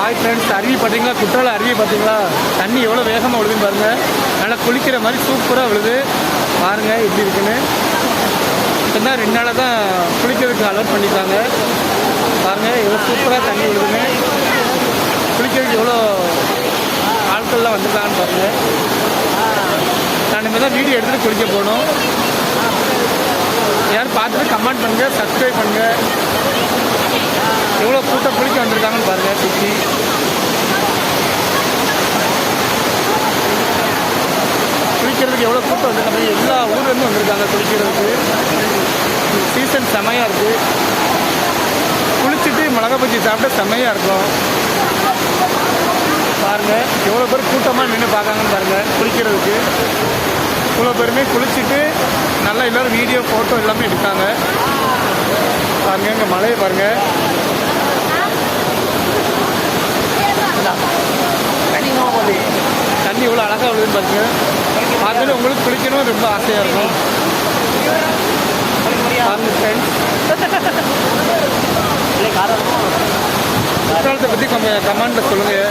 Hi friends, அருவி பார்த்தீங்களா? குற்றால அருவி பார்த்தீங்களா? தண்ணி எவ்வளோ வேகமாக விழுதுன்னு பாருங்கள். நல்லா குளிக்கிற மாதிரி சூப்பராக விழுது பாருங்கள் எப்படி இருக்குன்னு. இப்போ 2 நாளாக தான் குளிக்கிறதுக்கு அலோட் பண்ணியிருக்காங்க. பாருங்கள் எவ்வளோ சூப்பராக தண்ணி விழுதுன்னு. குளிக்கிறதுக்கு எவ்வளோ ஆட்கள்லாம் வந்துருக்காங்கன்னு பாருங்கள். நான் இனிமேல் தான் வீடியோ எடுத்துகிட்டு குளிக்க போகணும். யாரும் பார்த்துட்டு கமெண்ட் பண்ணுங்கள், சப்ஸ்கிரைப் பண்ணுங்கள். எவ்வளோ கூட்டம் குளிக்க வந்திருக்காங்கன்னு பாருங்கள். சுற்றி குளிக்கிறதுக்கு எவ்வளோ கூட்டம் வந்திருக்காங்க. எல்லா ஊர்லேருந்து வந்திருக்காங்க குளிக்கிறதுக்கு. சீசன் செமையாக இருக்குது. குளிச்சுட்டு மிளகா பஜ்ஜி சாப்பிட்டா செமையாக இருக்கும். பாருங்கள் எவ்வளோ பேர் கூட்டமாக நின்று பார்க்காங்கன்னு பாருங்கள். குளிக்கிறதுக்கு இவ்வளோ பேருமே குளிச்சுட்டு நல்லா எல்லோரும் வீடியோ ஃபோட்டோ எல்லாமே எடுத்தாங்க. பாருங்கள் இங்கே மழையை பாருங்கள். தண்ணி இவ்வளோ அழகாக விழுதுன்னு பாருங்க. பார்த்துட்டு உங்களுக்கு குளிக்கணும் ரொம்ப ஆசையாக இருக்கும். குற்றாலத்தை பற்றி கமெண்ட்டில் சொல்லுங்கள்.